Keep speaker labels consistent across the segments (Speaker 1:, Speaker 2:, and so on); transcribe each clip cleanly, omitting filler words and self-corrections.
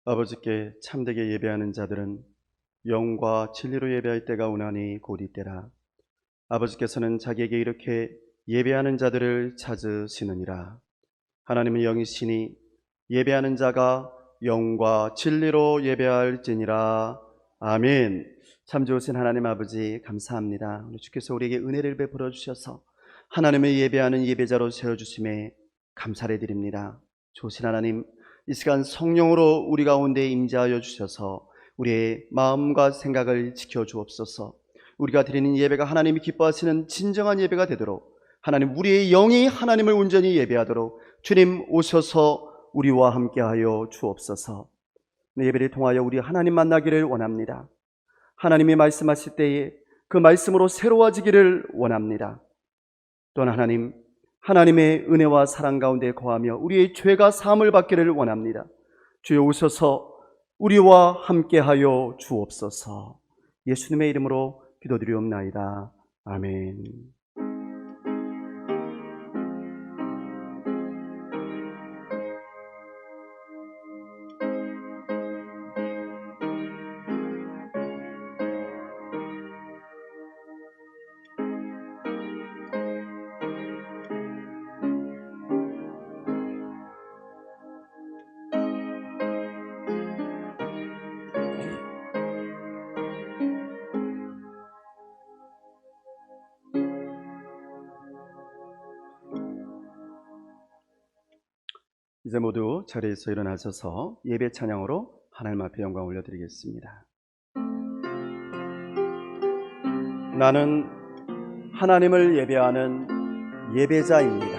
Speaker 1: 아버지께 참되게 예배하는 자들은 영과 진리로 예배할 때가 오나니 곧 이때라. 아버지께서는 자기에게 이렇게 예배하는 자들을 찾으시느니라. 하나님은 영이시니 예배하는 자가 영과 진리로 예배할지니라. 아멘. 참 좋으신 하나님 아버지 감사합니다. 오늘 주께서 우리에게 은혜를 베풀어 주셔서 하나님을 예배하는 예배자로 세워주심에 감사를 드립니다. 좋으신 하나님, 이 시간 성령으로 우리 가운데 임재하여 주셔서 우리의 마음과 생각을 지켜 주옵소서. 우리가 드리는 예배가 하나님이 기뻐하시는 진정한 예배가 되도록, 하나님, 우리의 영이 하나님을 온전히 예배하도록 주님 오셔서 우리와 함께하여 주옵소서. 예배를 통하여 우리 하나님 만나기를 원합니다. 하나님이 말씀하실 때에 그 말씀으로 새로워지기를 원합니다. 또한 하나님의 은혜와 사랑 가운데 거하며 우리의 죄가 사함을 받기를 원합니다. 주여 오셔서 우리와 함께하여 주옵소서. 예수님의 이름으로 기도드리옵나이다. 아멘. 이제 모두 자리에서 일어나셔서 예배 찬양으로 하나님 앞에 영광 올려드리겠습니다. 나는 하나님을 예배하는 예배자입니다.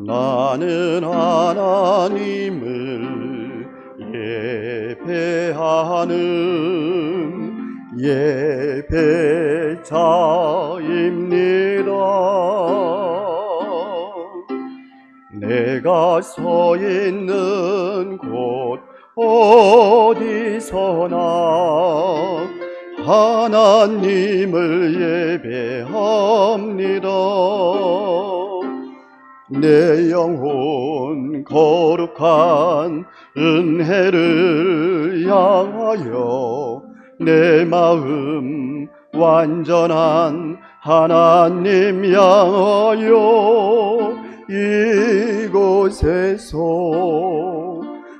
Speaker 1: 나는 하나님을 예배하는 예배자입니다. 내가 서 있는 곳 어디서나 하나님을 예배합니다. 내 영혼 거룩한 은혜를 향하여 내 마음 완전한 하나님 향하여 이곳에서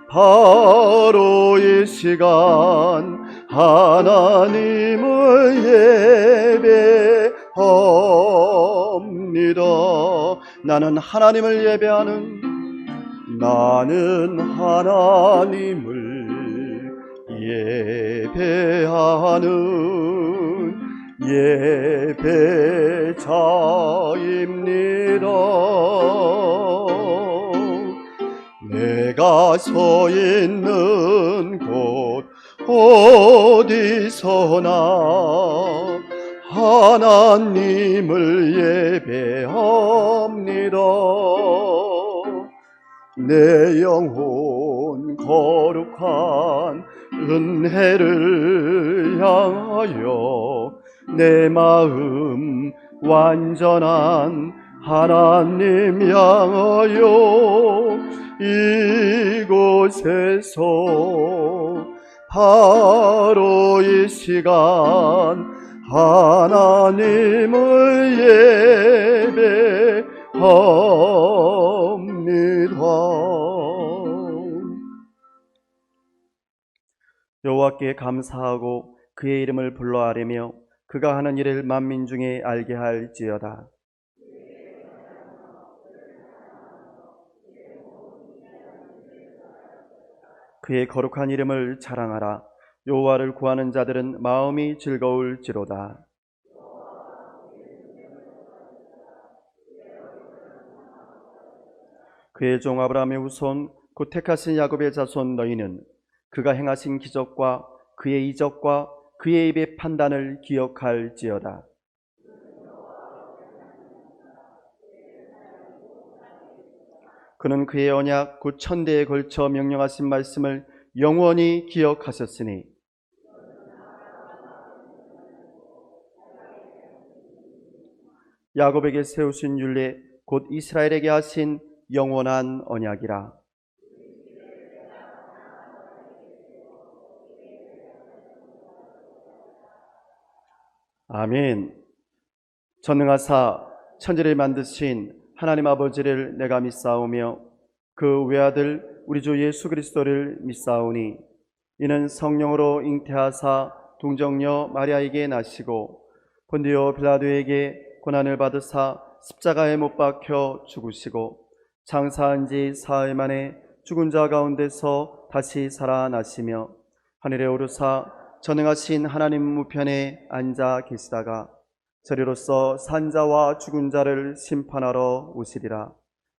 Speaker 1: 바로 이 시간 하나님을 예배합니다. 나는 하나님을 예배하는 예배자입니다. 내가 서 있는 곳 어디서나 하나님을 예배합니다. 내 영혼 거룩한 은혜를 향하여 내 마음 완전한 하나님 향하여 이곳에서 바로 이 시간 하나님을 예배합니다. 여호와께 감사하고 그의 이름을 불러 아뢰며 그가 하는 일을 만민 중에 알게 할지어다. 그의 거룩한 이름을 자랑하라. 여호와를 구하는 자들은 마음이 즐거울지로다. 그의 종 아브라함의 후손 곧 택하신 야곱의 자손 너희는 그가 행하신 기적과 그의 이적과 그의 입의 판단을 기억할지어다. 그는 그의 언약 곧 천대에 걸쳐 명령하신 말씀을 영원히 기억하셨으니 야곱에게 세우신 율례 곧 이스라엘에게 하신 영원한 언약이라. 아멘. 전능하사 천지를 만드신 하나님 아버지를 내가 믿사오며 그 외아들 우리 주 예수 그리스도를 믿사오니 이는 성령으로 잉태하사 동정녀 마리아에게 나시고 본디오 빌라도에게 고난을 받으사 십자가에 못 박혀 죽으시고 장사한 지 사흘 만에 죽은 자 가운데서 다시 살아나시며 하늘에 오르사 전능하신 하나님 우편에 앉아 계시다가 저리로서 산자와 죽은 자를 심판하러 오시리라.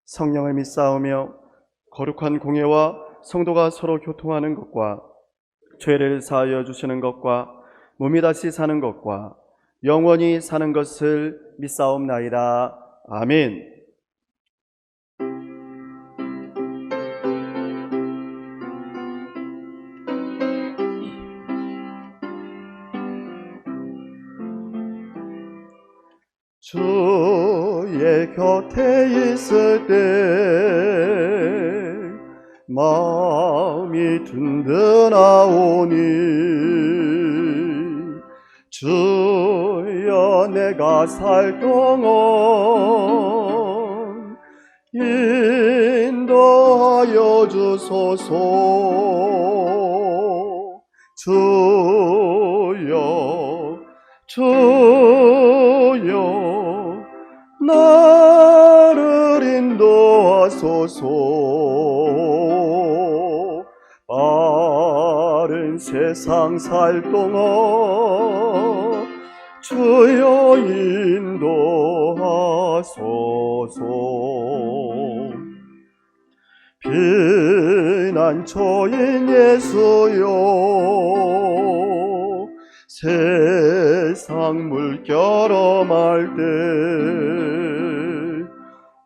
Speaker 1: 성령을 믿사오며 거룩한 공예와 성도가 서로 교통하는 것과 죄를 사하여 주시는 것과 몸이 다시 사는 것과 영원히 사는 것을 믿사옵나이다. 아멘. 주의 곁에 있을 때 마음이 든든하오니 주여 내가 살 동안 인도하여 주소서. 주여 나를 인도하소서. 빠른 세상 살 동안 주여 인도하소서. 피난처인 예수여 세상 물결험할 때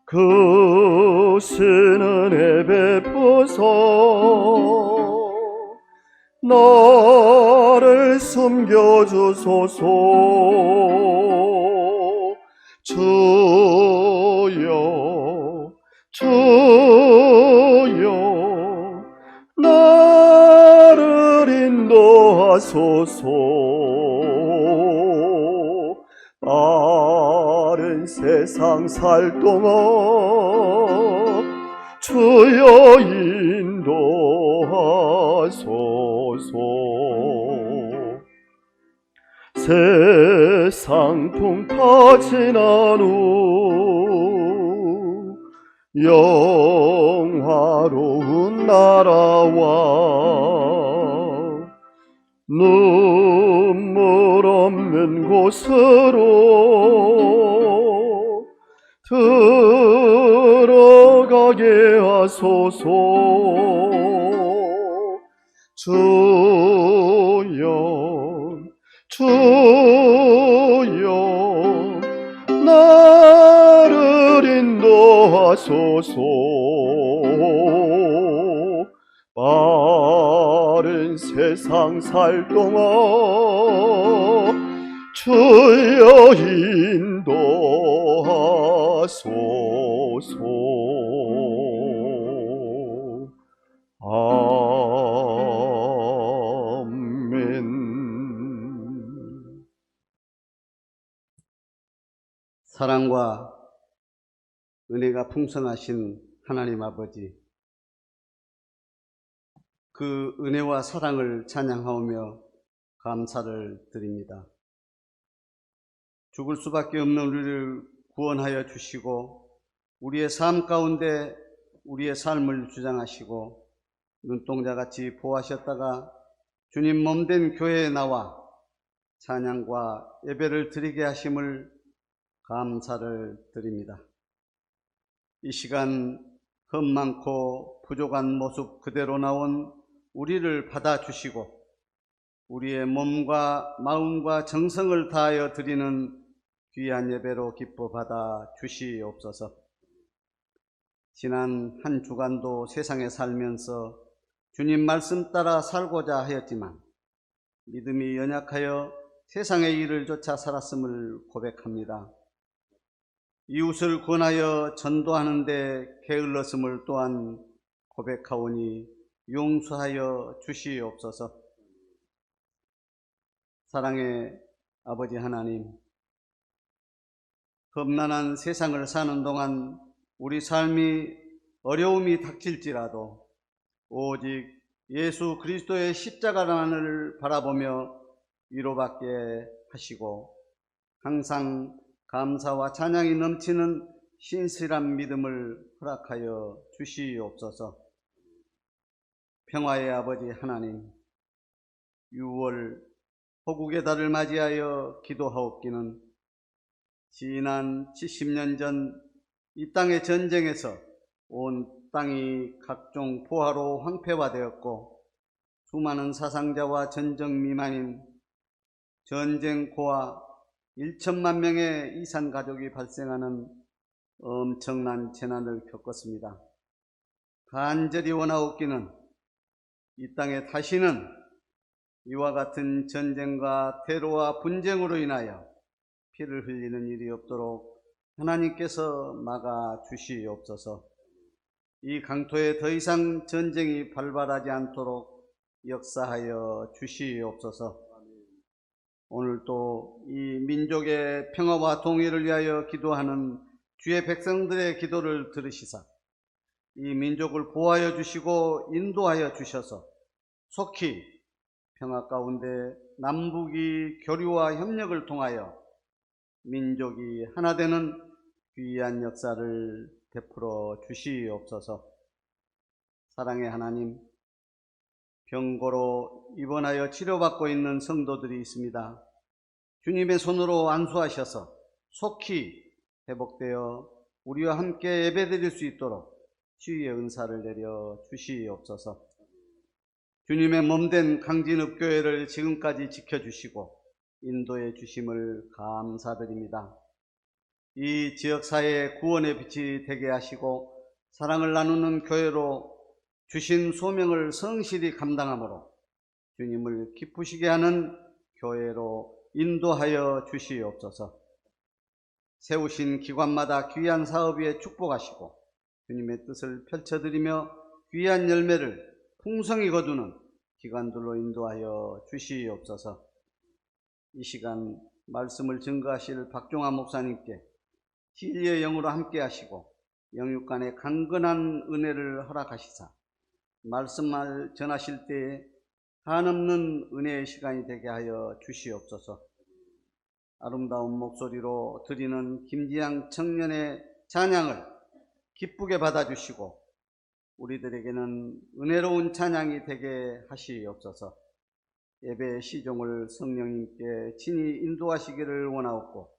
Speaker 1: 그 신은혜 베푸소. 나를 숨겨주소서. 주여 나를 인도하소서. 빠른 세상 살 동안 주여 인도하소서. 세상 풍파 지난 후 영화로운 나라와 눈물 없는 곳으로 들어가게 하소서. 주여 나를 인도하소서. 빠른 세상 살 동안 주여 인도하소서. 아멘.
Speaker 2: 사랑과 은혜가 풍성하신 하나님 아버지, 그 은혜와 사랑을 찬양하오며 감사를 드립니다. 죽을 수밖에 없는 우리를 구원하여 주시고 우리의 삶 가운데 우리의 삶을 주장하시고 눈동자같이 보호하셨다가 주님 몸된 교회에 나와 찬양과 예배를 드리게 하심을 감사를 드립니다. 이 시간 흠 많고 부족한 모습 그대로 나온 우리를 받아주시고 우리의 몸과 마음과 정성을 다하여 드리는 귀한 예배로 기뻐 받아 주시옵소서. 지난 한 주간도 세상에 살면서 주님 말씀 따라 살고자 하였지만 믿음이 연약하여 세상의 일을 쫓아 살았음을 고백합니다. 이웃을 권하여 전도하는 데 게을렀음을 또한 고백하오니 용서하여 주시옵소서. 사랑의 아버지 하나님, 험난한 세상을 사는 동안 우리 삶이 어려움이 닥칠지라도 오직 예수 그리스도의 십자가만을 바라보며 위로받게 하시고 항상 감사와 찬양이 넘치는 신실한 믿음을 허락하여 주시옵소서. 평화의 아버지 하나님, 6월 호국의 달을 맞이하여 기도하옵기는 지난 70년 전 이 땅의 전쟁에서 온 땅이 각종 포화로 황폐화되었고 수많은 사상자와 전적 미만인 전쟁고와 1천만 명의 이산 가족이 발생하는 엄청난 재난을 겪었습니다. 간절히 원하옵기는 이 땅에 다시는 이와 같은 전쟁과 테러와 분쟁으로 인하여 피를 흘리는 일이 없도록 하나님께서 막아 주시옵소서. 이 강토에 더 이상 전쟁이 발발하지 않도록 역사하여 주시옵소서. 오늘 또 이 민족의 평화와 통일을 위하여 기도하는 주의 백성들의 기도를 들으시사 이 민족을 보호하여 주시고 인도하여 주셔서 속히 평화 가운데 남북이 교류와 협력을 통하여 민족이 하나 되는 귀한 역사를 베풀어 주시옵소서. 사랑의 하나님, 병고로 입원하여 치료받고 있는 성도들이 있습니다. 주님의 손으로 안수하셔서 속히 회복되어 우리와 함께 예배드릴 수 있도록 치유의 은사를 내려 주시옵소서. 주님의 몸된 강진읍교회를 지금까지 지켜주시고 인도해 주심을 감사드립니다. 이 지역사회의 구원의 빛이 되게 하시고 사랑을 나누는 교회로 주신 소명을 성실히 감당하므로 주님을 기쁘시게 하는 교회로 인도하여 주시옵소서. 세우신 기관마다 귀한 사업 위에 축복하시고 주님의 뜻을 펼쳐드리며 귀한 열매를 풍성히 거두는 기관들로 인도하여 주시옵소서. 이 시간 말씀을 증거하실 박종환 목사님께 진리의 영으로 함께 하시고 영육간의 강건한 은혜를 허락하시사 말씀을 전하실 때에 한없는 은혜의 시간이 되게 하여 주시옵소서. 아름다운 목소리로 드리는 김지양 청년의 찬양을 기쁘게 받아주시고 우리들에게는 은혜로운 찬양이 되게 하시옵소서. 예배의 시종을 성령님께 친히 인도하시기를 원하옵고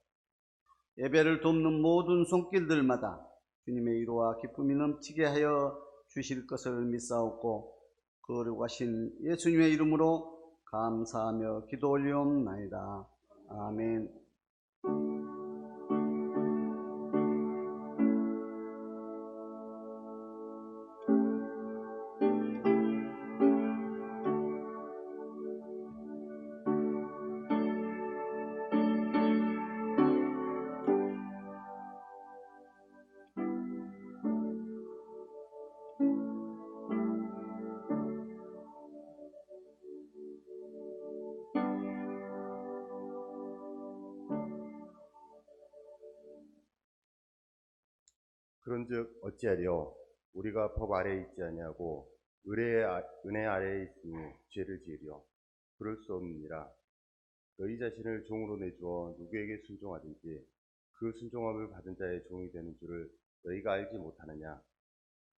Speaker 2: 예배를 돕는 모든 손길들마다 주님의 위로와 기쁨이 넘치게 하여 주실 것을 믿사옵고 거룩하신 예수님의 이름으로 감사하며 기도 올리옵나이다. 아멘.
Speaker 3: 그런즉 어찌하리요 우리가 법 아래에 있지 아니하고 은혜 아래에 있으니 죄를 지으려 그럴 수 없느니라. 너희 자신을 종으로 내주어 누구에게 순종하든지 그 순종함을 받은 자의 종이 되는 줄을 너희가 알지 못하느냐.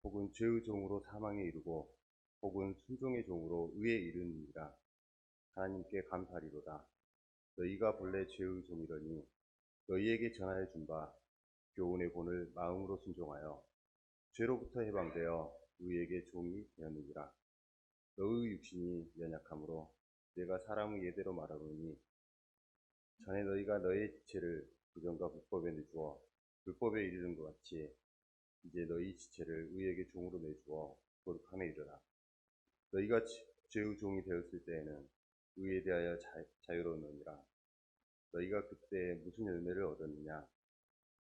Speaker 3: 혹은 죄의 종으로 사망에 이르고 혹은 순종의 종으로 의에 이르느니라. 하나님께 감사하리로다. 너희가 본래 죄의 종이러니 너희에게 전하여 준 바 교훈의 본을 마음으로 순종하여 죄로부터 해방되어 의에게 종이 되었느니라. 너의 육신이 연약하므로 내가 사람의 예대로 말하노니 전에 너희가 너의 지체를 부정과 불법에 내주어 불법에 이르는 것 같이 이제 너희 지체를 의에게 종으로 내주어 거룩함에 이르라. 너희가 죄의 종이 되었을 때에는 의에 대하여 자유로우느니라. 너희가 그때 무슨 열매를 얻었느냐.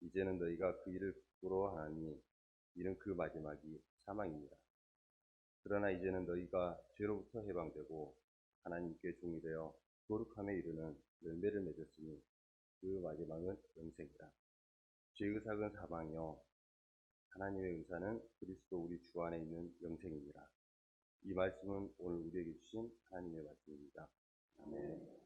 Speaker 3: 이제는 너희가 그 일을 부끄러워하니 이는 그 마지막이 사망입니다. 그러나 이제는 너희가 죄로부터 해방되고 하나님께 종이 되어 거룩함에 이르는 열매를 맺었으니 그 마지막은 영생이라. 죄의 의삭은 사망이요 하나님의 의사는 그리스도 우리 주 안에 있는 영생입니다. 이 말씀은 오늘 우리에게 주신 하나님의 말씀입니다. 아멘.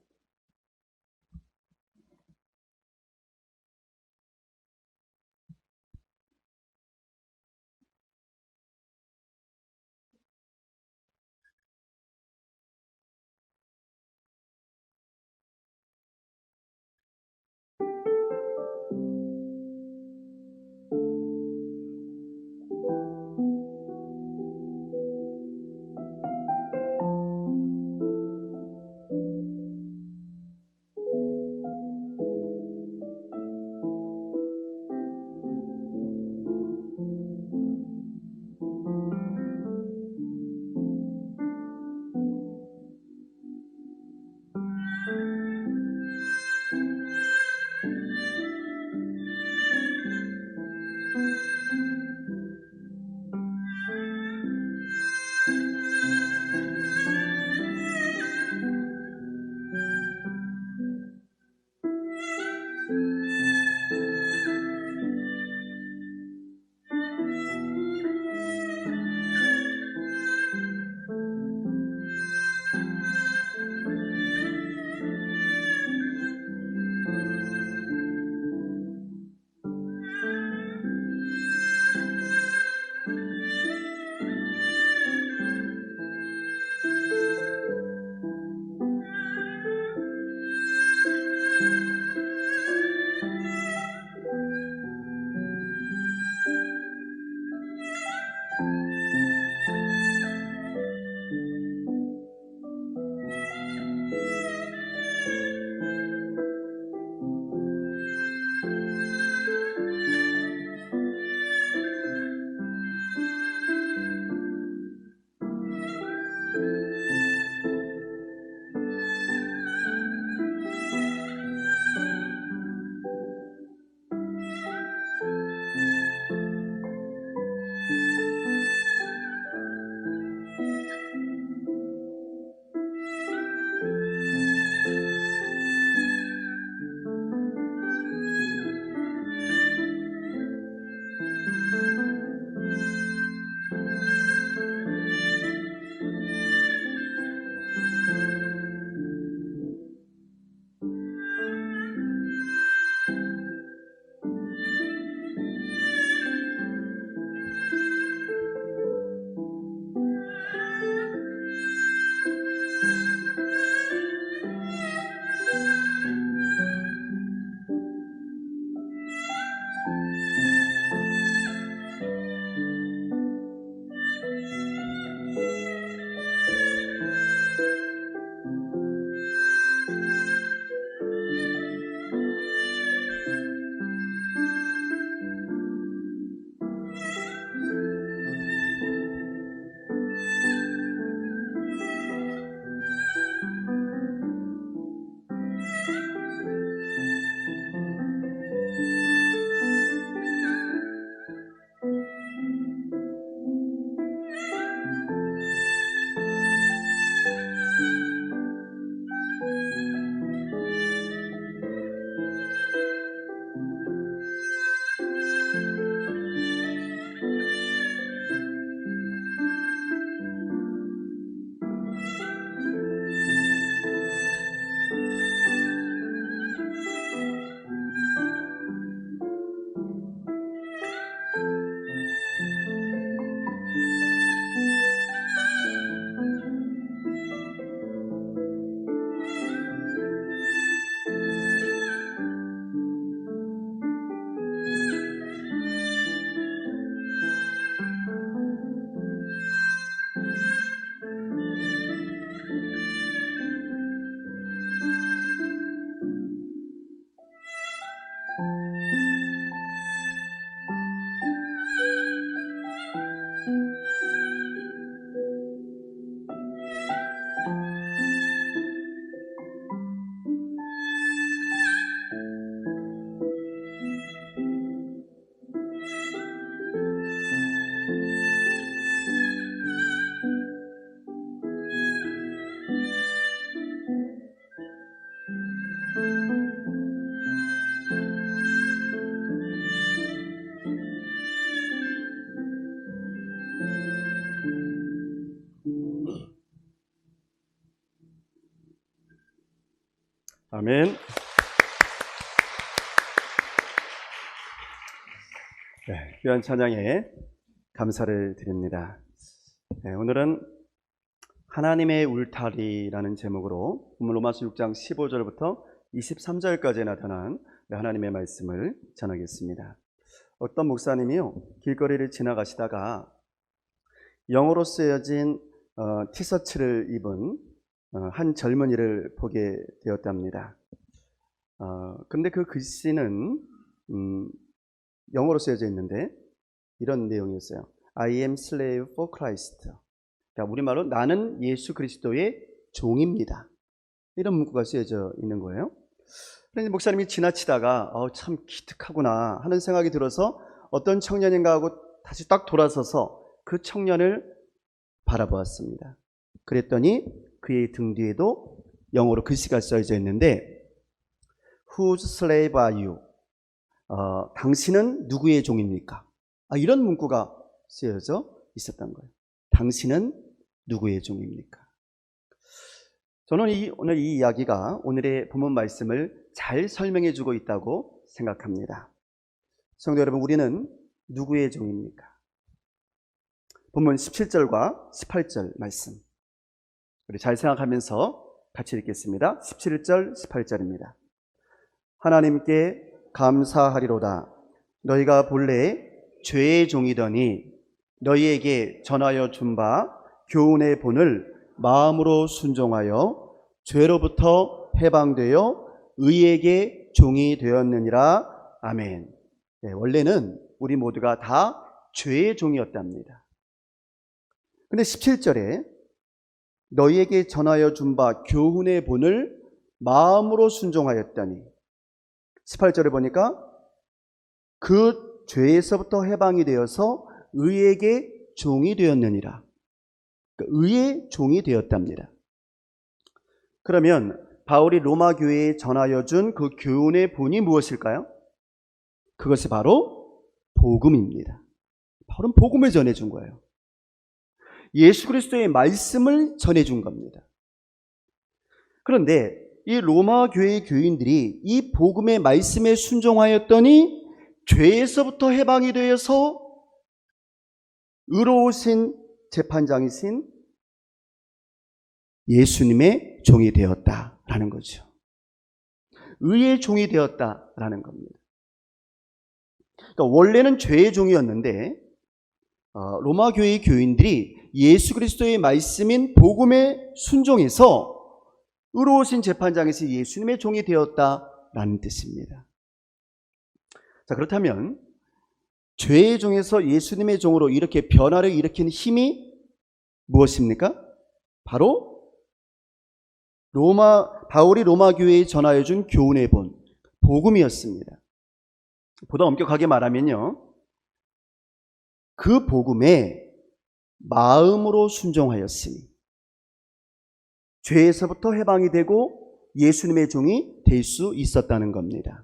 Speaker 1: 아멘. 네, 귀한 찬양에 감사를 드립니다. 네, 오늘은 하나님의 울타리라는 제목으로 로마서 6장 15절부터 23절까지 나타난 하나님의 말씀을 전하겠습니다. 어떤 목사님이요, 길거리를 지나가시다가 영어로 쓰여진 티셔츠를 입은 한 젊은이를 보게 되었답니다. 근데 그 글씨는 영어로 쓰여져 있는데 이런 내용이었어요. I am slave for Christ. 그러니까 우리말로 나는 예수 그리스도의 종입니다. 이런 문구가 쓰여져 있는 거예요. 그런데 목사님이 지나치다가 참 기특하구나 하는 생각이 들어서 어떤 청년인가 하고 다시 딱 돌아서서 그 청년을 바라보았습니다. 그랬더니 그의 등 뒤에도 영어로 글씨가 써져 있는데 Whose slave are you? 당신은 누구의 종입니까? 이런 문구가 쓰여져 있었던 거예요. 당신은 누구의 종입니까? 저는 오늘 이 이야기가 오늘의 본문 말씀을 잘 설명해 주고 있다고 생각합니다. 성도 여러분, 우리는 누구의 종입니까? 본문 17절과 18절 말씀 우리 잘 생각하면서 같이 읽겠습니다. 17절 18절입니다. 하나님께 감사하리로다. 너희가 본래 죄의 종이더니 너희에게 전하여 준 바 교훈의 본을 마음으로 순종하여 죄로부터 해방되어 의에게 종이 되었느니라. 아멘. 네, 원래는 우리 모두가 다 죄의 종이었답니다. 근데 17절에 너희에게 전하여 준 바 교훈의 본을 마음으로 순종하였더니 18절에 보니까 그 죄에서부터 해방이 되어서 의에게 종이 되었느니라. 그러니까 의의 종이 되었답니다. 그러면 바울이 로마 교회에 전하여 준 그 교훈의 본이 무엇일까요? 그것이 바로 복음입니다. 바울은 복음을 전해준 거예요. 예수 그리스도의 말씀을 전해준 겁니다. 그런데 이 로마 교회의 교인들이 이 복음의 말씀에 순종하였더니 죄에서부터 해방이 되어서 의로우신 재판장이신 예수님의 종이 되었다라는 거죠. 의의 종이 되었다라는 겁니다. 그러니까 원래는 죄의 종이었는데 로마 교회의 교인들이 예수 그리스도의 말씀인 복음에 순종해서 의로우신 재판장이신 예수님의 종이 되었다라는 뜻입니다. 자, 그렇다면 죄의 종에서 예수님의 종으로 이렇게 변화를 일으킨 힘이 무엇입니까? 바로 바울이 로마 교회에 전하여 준 교훈의 본, 복음이었습니다. 보다 엄격하게 말하면요, 그 복음에 마음으로 순종하였으니 죄에서부터 해방이 되고 예수님의 종이 될 수 있었다는 겁니다.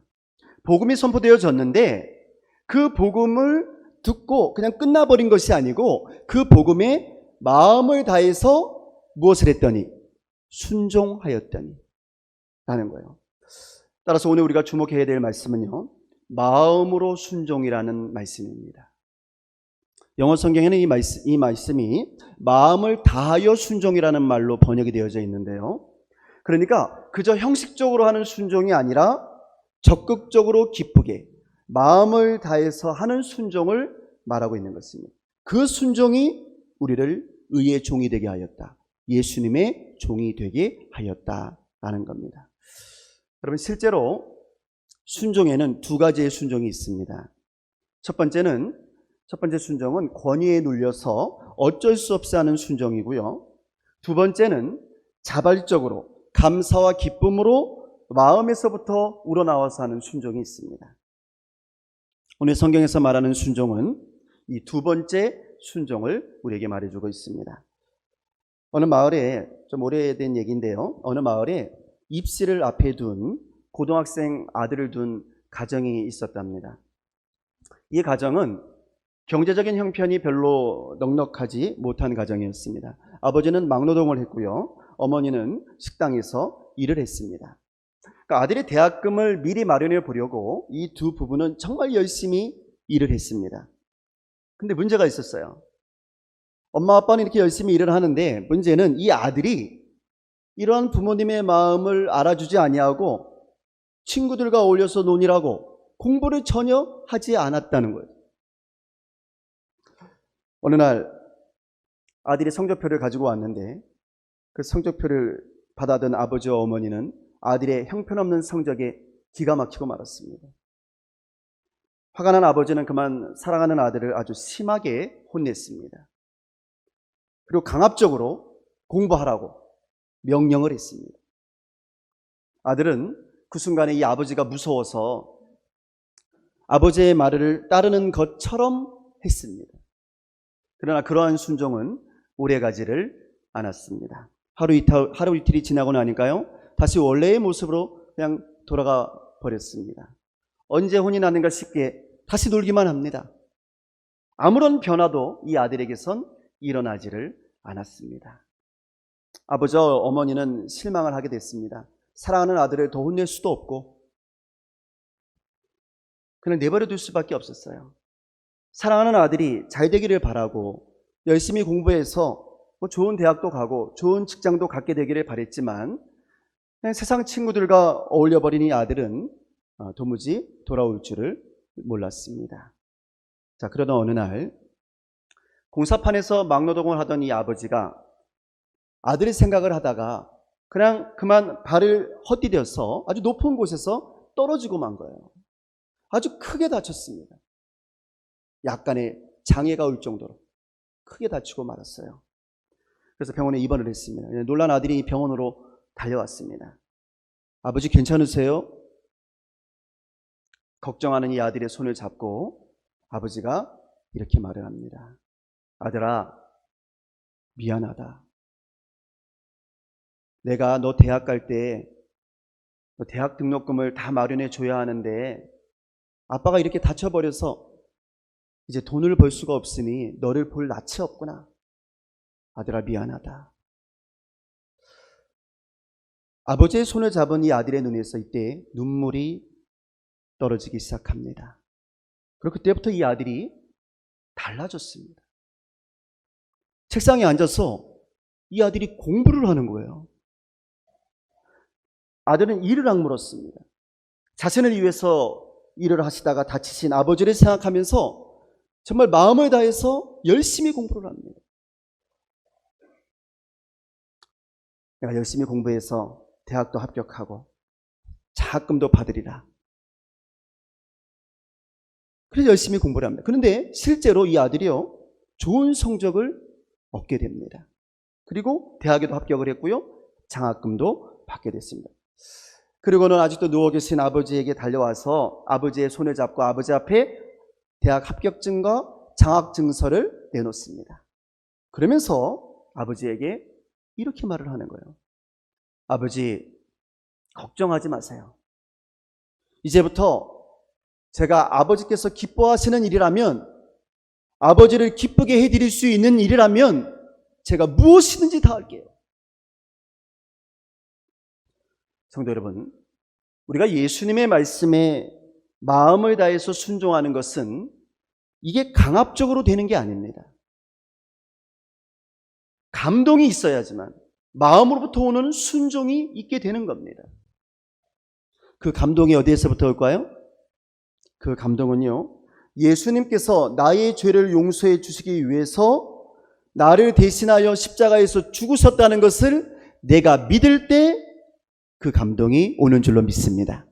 Speaker 1: 복음이 선포되어졌는데 그 복음을 듣고 그냥 끝나버린 것이 아니고 그 복음에 마음을 다해서 무엇을 했더니 순종하였더니 라는 거예요. 따라서 오늘 우리가 주목해야 될 말씀은요, 마음으로 순종이라는 말씀입니다. 영어 성경에는 이 말씀이 마음을 다하여 순종이라는 말로 번역이 되어져 있는데요, 그러니까 그저 형식적으로 하는 순종이 아니라 적극적으로 기쁘게 마음을 다해서 하는 순종을 말하고 있는 것입니다. 그 순종이 우리를 의의 종이 되게 하였다, 예수님의 종이 되게 하였다라는 겁니다. 여러분, 실제로 순종에는 두 가지의 순종이 있습니다. 첫 번째 순종은 권위에 눌려서 어쩔 수 없이 하는 순종이고요, 두 번째는 자발적으로 감사와 기쁨으로 마음에서부터 우러나와서 하는 순종이 있습니다. 오늘 성경에서 말하는 순종은 이 두 번째 순종을 우리에게 말해주고 있습니다. 어느 마을에, 좀 오래된 얘기인데요, 어느 마을에 입시를 앞에 둔 고등학생 아들을 둔 가정이 있었답니다. 이 가정은 경제적인 형편이 별로 넉넉하지 못한 가정이었습니다. 아버지는 막노동을 했고요, 어머니는 식당에서 일을 했습니다. 그러니까 아들의 대학금을 미리 마련해 보려고 이 두 부부는 정말 열심히 일을 했습니다. 근데 문제가 있었어요. 엄마 아빠는 이렇게 열심히 일을 하는데 문제는 이 아들이 이러한 부모님의 마음을 알아주지 아니하고 친구들과 어울려서 논이라고 공부를 전혀 하지 않았다는 거예요. 어느 날 아들이 성적표를 가지고 왔는데 그 성적표를 받아든 아버지와 어머니는 아들의 형편없는 성적에 기가 막히고 말았습니다. 화가 난 아버지는 그만 사랑하는 아들을 아주 심하게 혼냈습니다. 그리고 강압적으로 공부하라고 명령을 했습니다. 아들은 그 순간에 이 아버지가 무서워서 아버지의 말을 따르는 것처럼 했습니다. 그러나 그러한 순종은 오래가지를 않았습니다. 하루 이틀이 지나고 나니까요, 다시 원래의 모습으로 그냥 돌아가 버렸습니다. 언제 혼이 났는가 싶게 다시 놀기만 합니다. 아무런 변화도 이 아들에게선 일어나지를 않았습니다. 아버지와 어머니는 실망을 하게 됐습니다. 사랑하는 아들을 더 혼낼 수도 없고 그냥 내버려 둘 수밖에 없었어요. 사랑하는 아들이 잘 되기를 바라고 열심히 공부해서 좋은 대학도 가고 좋은 직장도 갖게 되기를 바랬지만 그냥 세상 친구들과 어울려버린 이 아들은 도무지 돌아올 줄을 몰랐습니다. 자, 그러던 어느 날 공사판에서 막노동을 하던 이 아버지가 아들의 생각을 하다가 그냥 그만 발을 헛디뎌서 아주 높은 곳에서 떨어지고 만 거예요. 아주 크게 다쳤습니다. 약간의 장애가 올 정도로 크게 다치고 말았어요. 그래서 병원에 입원을 했습니다. 놀란 아들이 병원으로 달려왔습니다. 아버지 괜찮으세요? 걱정하는 이 아들의 손을 잡고 아버지가 이렇게 말을 합니다. 아들아, 미안하다. 내가 너 대학 갈 때 너 대학 등록금을 다 마련해 줘야 하는데 아빠가 이렇게 다쳐버려서 이제 돈을 벌 수가 없으니 너를 볼 낯이 없구나. 아들아, 미안하다. 아버지의 손을 잡은 이 아들의 눈에서 이때 눈물이 떨어지기 시작합니다. 그리고 그때부터 이 아들이 달라졌습니다. 책상에 앉아서 이 아들이 공부를 하는 거예요. 아들은 이를 악물었습니다. 자신을 위해서 일을 하시다가 다치신 아버지를 생각하면서 정말 마음을 다해서 열심히 공부를 합니다. 내가 열심히 공부해서 대학도 합격하고 장학금도 받으리라. 그래서 열심히 공부를 합니다. 그런데 실제로 이 아들이요, 좋은 성적을 얻게 됩니다. 그리고 대학에도 합격을 했고요, 장학금도 받게 됐습니다. 그리고는 아직도 누워 계신 아버지에게 달려와서 아버지의 손을 잡고 아버지 앞에 대학 합격증과 장학증서를 내놓습니다. 그러면서 아버지에게 이렇게 말을 하는 거예요. 아버지, 걱정하지 마세요. 이제부터 제가 아버지께서 기뻐하시는 일이라면, 아버지를 기쁘게 해드릴 수 있는 일이라면 제가 무엇이든지 다 할게요. 성도 여러분, 우리가 예수님의 말씀에 마음을 다해서 순종하는 것은 이게 강압적으로 되는 게 아닙니다. 감동이 있어야지만 마음으로부터 오는 순종이 있게 되는 겁니다. 그 감동이 어디에서부터 올까요? 그 감동은요, 예수님께서 나의 죄를 용서해 주시기 위해서 나를 대신하여 십자가에서 죽으셨다는 것을 내가 믿을 때 그 감동이 오는 줄로 믿습니다.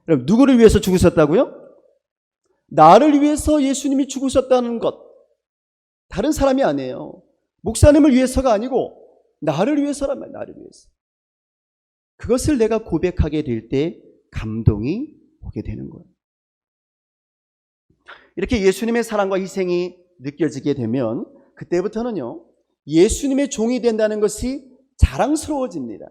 Speaker 1: 그럼 누구를 위해서 죽으셨다고요? 나를 위해서 예수님이 죽으셨다는 것. 다른 사람이 아니에요. 목사님을 위해서가 아니고 나를 위해서란 말이에요. 나를 위해서. 그것을 내가 고백하게 될 때 감동이 오게 되는 거예요. 이렇게 예수님의 사랑과 희생이 느껴지게 되면 그때부터는요, 예수님의 종이 된다는 것이 자랑스러워집니다.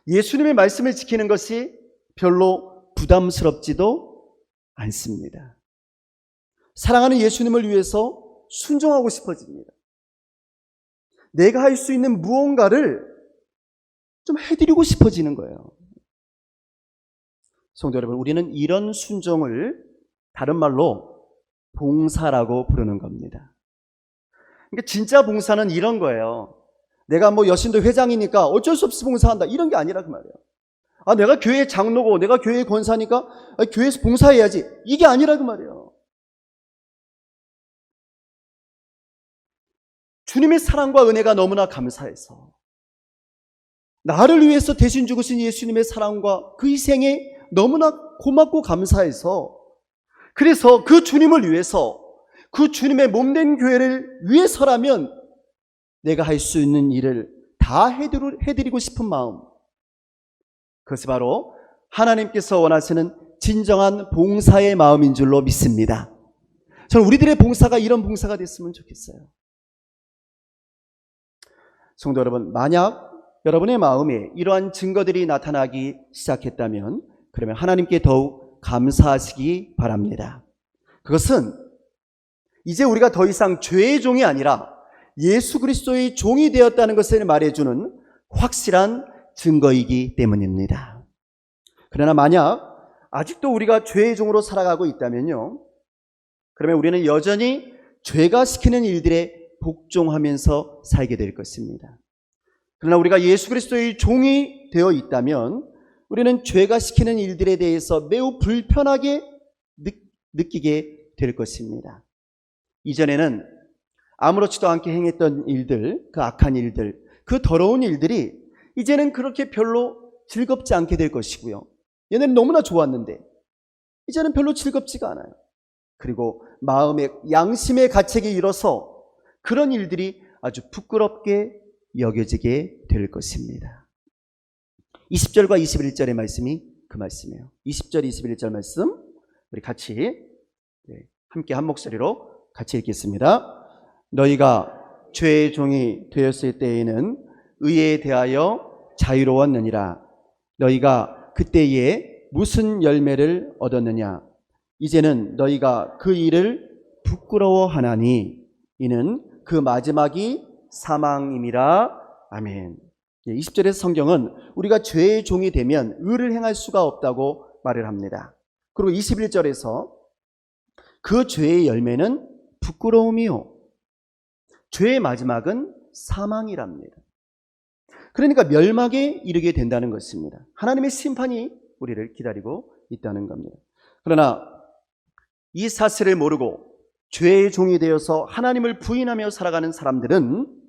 Speaker 1: 예수님의 말씀을 지키는 것이 별로 부담스럽지도 않습니다. 사랑하는 예수님을 위해서 순종하고 싶어집니다. 내가 할 수 있는 무언가를 좀 해드리고 싶어지는 거예요. 성도 여러분, 우리는 이런 순종을 다른 말로 봉사라고 부르는 겁니다. 그러니까 진짜 봉사는 이런 거예요. 내가 뭐 여신도 회장이니까 어쩔 수 없이 봉사한다, 이런 게 아니라 그 말이에요. 내가 교회 장로고 내가 교회 권사니까 교회에서 봉사해야지, 이게 아니라 그 말이에요. 주님의 사랑과 은혜가 너무나 감사해서 나를 위해서 대신 죽으신 예수님의 사랑과 그 희생에 너무나 고맙고 감사해서, 그래서 그 주님을 위해서, 그 주님의 몸된 교회를 위해서라면 내가 할 수 있는 일을 다 해드리고 싶은 마음, 그것이 바로 하나님께서 원하시는 진정한 봉사의 마음인 줄로 믿습니다. 저는 우리들의 봉사가 이런 봉사가 됐으면 좋겠어요. 성도 여러분, 만약 여러분의 마음에 이러한 증거들이 나타나기 시작했다면 그러면 하나님께 더욱 감사하시기 바랍니다. 그것은 이제 우리가 더 이상 죄의 종이 아니라 예수 그리스도의 종이 되었다는 것을 말해주는 확실한 증거이기 때문입니다. 그러나 만약 아직도 우리가 죄의 종으로 살아가고 있다면요, 그러면 우리는 여전히 죄가 시키는 일들에 복종하면서 살게 될 것입니다. 그러나 우리가 예수 그리스도의 종이 되어 있다면 우리는 죄가 시키는 일들에 대해서 매우 불편하게 느끼게 될 것입니다. 이전에는 아무렇지도 않게 행했던 일들, 그 악한 일들, 그 더러운 일들이 이제는 그렇게 별로 즐겁지 않게 될 것이고요. 얘네는 너무나 좋았는데 이제는 별로 즐겁지가 않아요. 그리고 마음의 양심의 가책이 일어서 그런 일들이 아주 부끄럽게 여겨지게 될 것입니다. 20절과 21절의 말씀이 그 말씀이에요. 20절, 21절 말씀 우리 같이 함께 한 목소리로 같이 읽겠습니다. 너희가 죄의 종이 되었을 때에는 의에 대하여 자유로웠느니라. 너희가 그때에 무슨 열매를 얻었느냐? 이제는 너희가 그 일을 부끄러워하나니 이는 그 마지막이 사망임이라. 아멘. 20절에서 성경은 우리가 죄의 종이 되면 의를 행할 수가 없다고 말을 합니다. 그리고 21절에서 그 죄의 열매는 부끄러움이요, 죄의 마지막은 사망이랍니다. 그러니까 멸망에 이르게 된다는 것입니다. 하나님의 심판이 우리를 기다리고 있다는 겁니다. 그러나 이 사실을 모르고 죄의 종이 되어서 하나님을 부인하며 살아가는 사람들은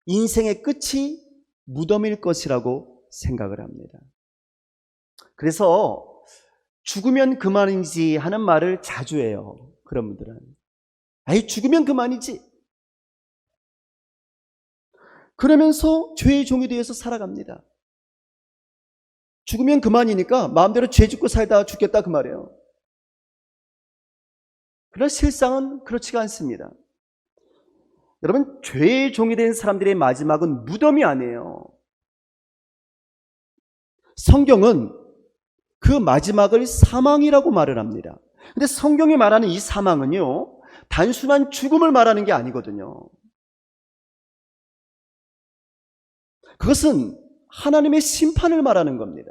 Speaker 1: 인생의 끝이 무덤일 것이라고 생각을 합니다. 그래서 죽으면 그만이지 하는 말을 자주 해요. 그런 분들은 죽으면 그만이지, 그러면서 죄의 종이 되어서 살아갑니다. 죽으면 그만이니까 마음대로 죄 짓고 살다 죽겠다 그 말이에요. 그러나 실상은 그렇지가 않습니다. 여러분, 죄의 종이 된 사람들의 마지막은 무덤이 아니에요. 성경은 그 마지막을 사망이라고 말을 합니다. 근데 성경이 말하는 이 사망은요, 단순한 죽음을 말하는 게 아니거든요. 그것은 하나님의 심판을 말하는 겁니다.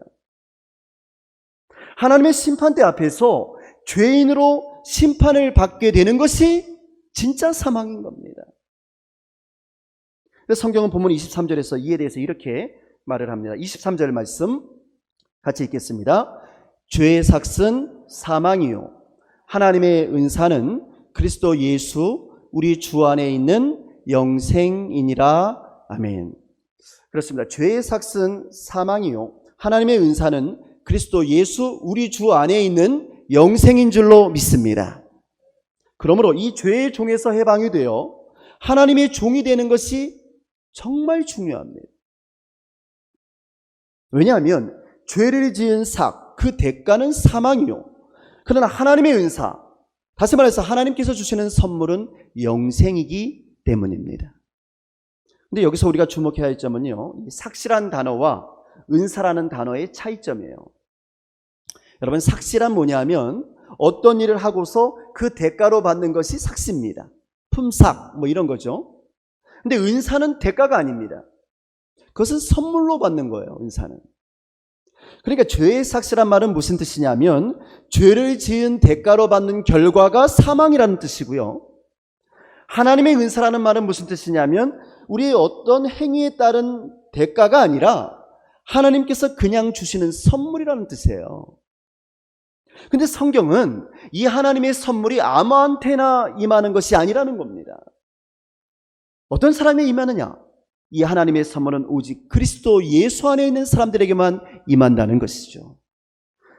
Speaker 1: 하나님의 심판대 앞에서 죄인으로 심판을 받게 되는 것이 진짜 사망인 겁니다. 그래서 성경은 본문 23절에서 이에 대해서 이렇게 말을 합니다. 23절 말씀 같이 읽겠습니다. 죄의 삭은 사망이요 하나님의 은사는 그리스도 예수 우리 주 안에 있는 영생이니라. 아멘. 그렇습니다. 죄의 삭은 사망이요 하나님의 은사는 그리스도 예수 우리 주 안에 있는 영생인 줄로 믿습니다. 그러므로 이 죄의 종에서 해방이 되어 하나님의 종이 되는 것이 정말 중요합니다. 왜냐하면 죄를 지은 삭, 그 대가는 사망이요 그러나 하나님의 은사, 다시 말해서 하나님께서 주시는 선물은 영생이기 때문입니다. 근데 여기서 우리가 주목해야 할 점은요, 삭시란 단어와 은사라는 단어의 차이점이에요. 여러분, 삭시란 뭐냐면 어떤 일을 하고서 그 대가로 받는 것이 삭시입니다. 품삭 뭐 이런 거죠. 근데 은사는 대가가 아닙니다. 그것은 선물로 받는 거예요. 은사는. 그러니까 죄의 삭시란 말은 무슨 뜻이냐면 죄를 지은 대가로 받는 결과가 사망이라는 뜻이고요. 하나님의 은사라는 말은 무슨 뜻이냐면 우리의 어떤 행위에 따른 대가가 아니라 하나님께서 그냥 주시는 선물이라는 뜻이에요. 근데 성경은 이 하나님의 선물이 아무한테나 임하는 것이 아니라는 겁니다. 어떤 사람에 임하느냐? 이 하나님의 선물은 오직 그리스도 예수 안에 있는 사람들에게만 임한다는 것이죠.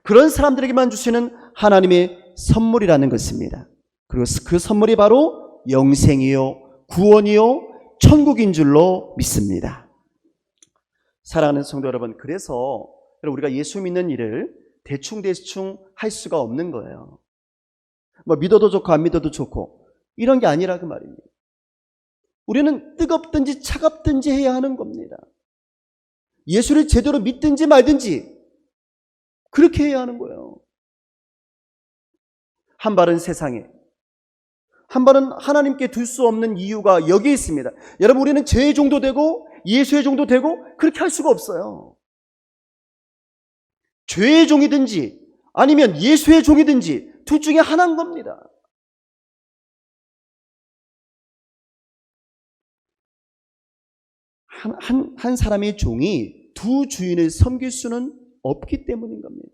Speaker 1: 그런 사람들에게만 주시는 하나님의 선물이라는 것입니다. 그리고 그 선물이 바로 영생이요, 구원이요, 천국인 줄로 믿습니다. 사랑하는 성도 여러분, 그래서 우리가 예수 믿는 일을 대충 할 수가 없는 거예요. 뭐 믿어도 좋고 안 믿어도 좋고 이런 게 아니라 그 말입니다. 우리는 뜨겁든지 차갑든지 해야 하는 겁니다. 예수를 제대로 믿든지 말든지 그렇게 해야 하는 거예요. 한 발은 세상에, 한 발은 하나님께 둘 수 없는 이유가 여기에 있습니다. 여러분, 우리는 죄의 종도 되고 예수의 종도 되고 그렇게 할 수가 없어요. 죄의 종이든지 아니면 예수의 종이든지 둘 중에 하나인 겁니다. 한 사람의 종이 두 주인을 섬길 수는 없기 때문인 겁니다.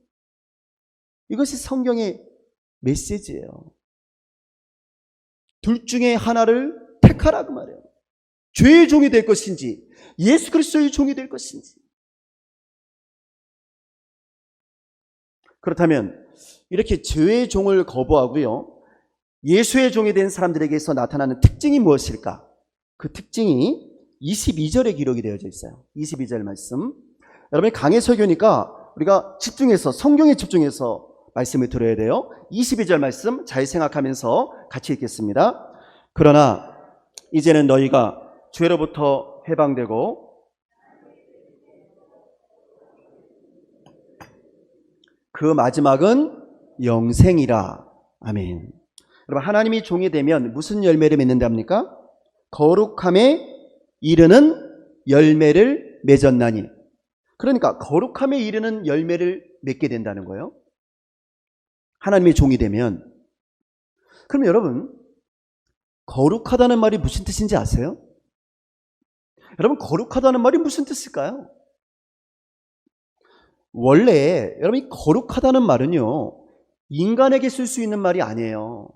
Speaker 1: 이것이 성경의 메시지예요. 둘 중에 하나를 택하라고 말해요. 죄의 종이 될 것인지 예수 그리스도의 종이 될 것인지. 그렇다면 이렇게 죄의 종을 거부하고요, 예수의 종이 된 사람들에게서 나타나는 특징이 무엇일까? 그 특징이 22절에 기록이 되어져 있어요. 22절 말씀. 여러분이 강해 설교니까 우리가 집중해서, 성경에 집중해서 말씀을 들어야 돼요. 22절 말씀 잘 생각하면서 같이 읽겠습니다. 그러나 이제는 너희가 죄로부터 해방되고 그 마지막은 영생이라. 아멘. 여러분, 하나님이 종이 되면 무슨 열매를 맺는답니까? 거룩함에 이르는 열매를 맺었나니. 그러니까 거룩함에 이르는 열매를 맺게 된다는 거예요. 하나님의 종이 되면. 그럼 여러분, 거룩하다는 말이 무슨 뜻인지 아세요? 여러분, 거룩하다는 말이 무슨 뜻일까요? 원래 여러분이 거룩하다는 말은요, 인간에게 쓸 수 있는 말이 아니에요.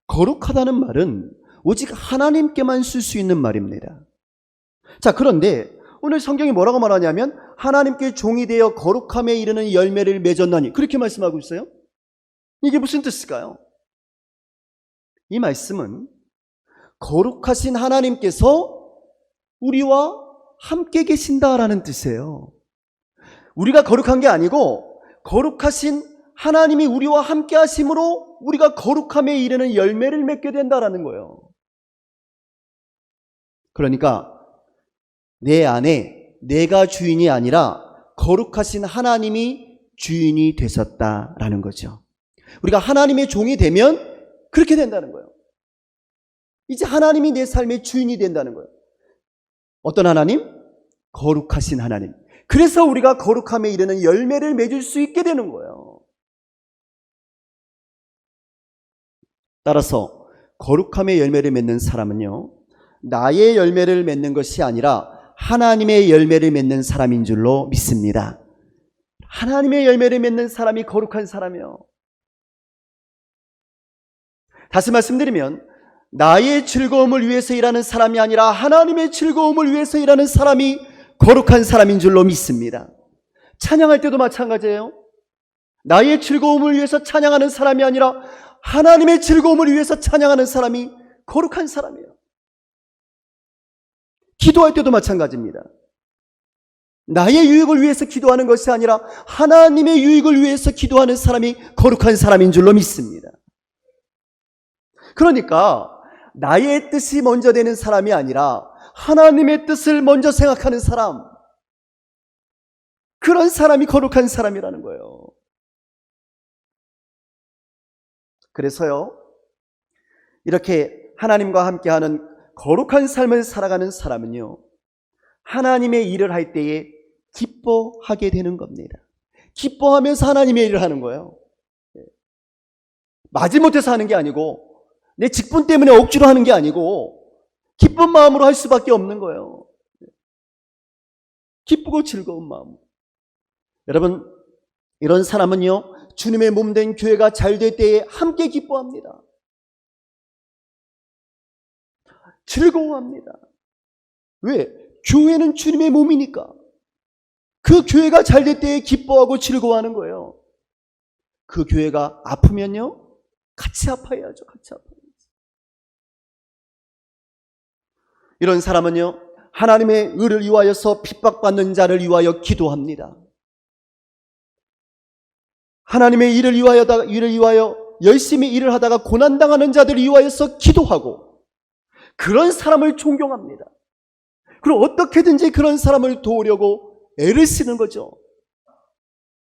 Speaker 1: 거룩하다는 말은 오직 하나님께만 쓸 수 있는 말입니다. 자, 그런데 오늘 성경이 뭐라고 말하냐면 하나님께 종이 되어 거룩함에 이르는 열매를 맺었나니, 그렇게 말씀하고 있어요. 이게 무슨 뜻일까요? 이 말씀은 거룩하신 하나님께서 우리와 함께 계신다라는 뜻이에요. 우리가 거룩한 게 아니고 거룩하신 하나님이 우리와 함께 하심으로 우리가 거룩함에 이르는 열매를 맺게 된다라는 거예요. 그러니까 내 안에 내가 주인이 아니라 거룩하신 하나님이 주인이 되셨다라는 거죠. 우리가 하나님의 종이 되면 그렇게 된다는 거예요. 이제 하나님이 내 삶의 주인이 된다는 거예요. 어떤 하나님? 거룩하신 하나님. 그래서 우리가 거룩함에 이르는 열매를 맺을 수 있게 되는 거예요. 따라서 거룩함의 열매를 맺는 사람은요, 나의 열매를 맺는 것이 아니라 하나님의 열매를 맺는 사람인 줄로 믿습니다. 하나님의 열매를 맺는 사람이 거룩한 사람이요. 다시 말씀드리면 나의 즐거움을 위해서 일하는 사람이 아니라 하나님의 즐거움을 위해서 일하는 사람이 거룩한 사람인 줄로 믿습니다. 찬양할 때도 마찬가지예요. 나의 즐거움을 위해서 찬양하는 사람이 아니라 하나님의 즐거움을 위해서 찬양하는 사람이 거룩한 사람이에요. 기도할 때도 마찬가지입니다. 나의 유익을 위해서 기도하는 것이 아니라 하나님의 유익을 위해서 기도하는 사람이 거룩한 사람인 줄로 믿습니다. 그러니까 나의 뜻이 먼저 되는 사람이 아니라 하나님의 뜻을 먼저 생각하는 사람, 그런 사람이 거룩한 사람이라는 거예요. 그래서요, 이렇게 하나님과 함께하는 거룩한 삶을 살아가는 사람은요, 하나님의 일을 할 때에
Speaker 4: 기뻐하게 되는 겁니다. 기뻐하면서 하나님의 일을 하는 거예요. 마지못해서 하는 게 아니고, 내 직분 때문에 억지로 하는 게 아니고, 기쁜 마음으로 할 수밖에 없는 거예요. 기쁘고 즐거운 마음. 여러분, 이런 사람은요, 주님의 몸된 교회가 잘 될 때에 함께 기뻐합니다. 즐거워합니다. 왜? 교회는 주님의 몸이니까. 그 교회가 잘 될 때에 기뻐하고 즐거워하는 거예요. 그 교회가 아프면요, 같이 아파야죠. 같이 아파야죠. 이런 사람은요, 하나님의 의를 위하여서 핍박받는 자를 위하여 기도합니다. 하나님의 일을 위하여 열심히 일을 하다가 고난당하는 자들을 위하여서 기도하고, 그런 사람을 존경합니다. 그리고 어떻게든지 그런 사람을 도우려고 애를 쓰는 거죠.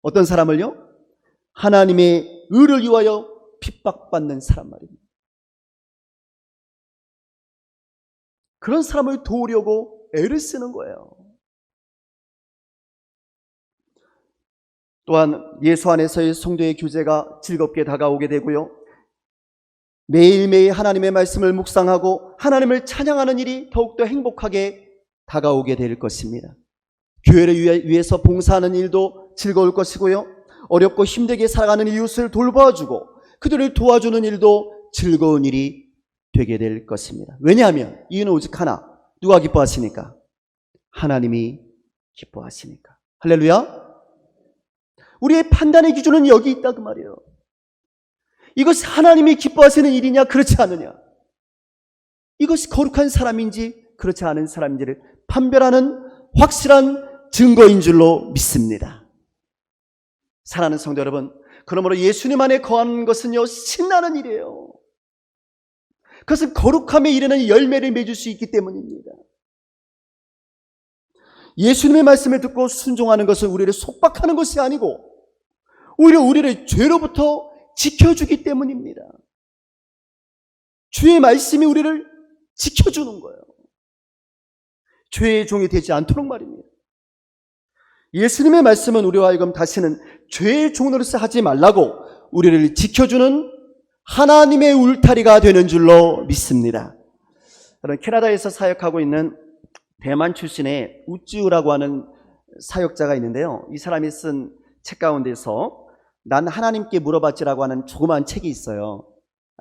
Speaker 4: 어떤 사람을요? 하나님의 의를 위하여 핍박받는 사람 말입니다. 그런 사람을 도우려고 애를 쓰는 거예요. 또한 예수 안에서의 성도의 교제가 즐겁게 다가오게 되고요, 매일매일 하나님의 말씀을 묵상하고 하나님을 찬양하는 일이 더욱더 행복하게 다가오게 될 것입니다. 교회를 위해서 봉사하는 일도 즐거울 것이고요, 어렵고 힘들게 살아가는 이웃을 돌봐주고 그들을 도와주는 일도 즐거운 일이 되게 될 것입니다. 왜냐하면 이유는 오직 하나. 누가 기뻐하시니까? 하나님이 기뻐하시니까. 할렐루야. 우리의 판단의 기준은 여기 있다 그 말이에요. 이것이 하나님이 기뻐하시는 일이냐 그렇지 않느냐, 이것이 거룩한 사람인지 그렇지 않은 사람인지를 판별하는 확실한 증거인 줄로 믿습니다. 사랑하는 성도 여러분, 그러므로 예수님 안에 거하는 것은요, 신나는 일이에요. 그것은 거룩함에 이르는 열매를 맺을 수 있기 때문입니다. 예수님의 말씀을 듣고 순종하는 것은 우리를 속박하는 것이 아니고 오히려 우리를 죄로부터 지켜주기 때문입니다. 주의 말씀이 우리를 지켜주는 거예요. 죄의 종이 되지 않도록 말입니다. 예수님의 말씀은 우리와 하여금 다시는 죄의 종으로서 하지 말라고 우리를 지켜주는 하나님의 울타리가 되는 줄로 믿습니다. 캐나다에서 사역하고 있는 대만 출신의 우찌우라고 하는 사역자가 있는데요, 이 사람이 쓴 책 가운데서 난 하나님께 물어봤지라고 하는 조그마한 책이 있어요.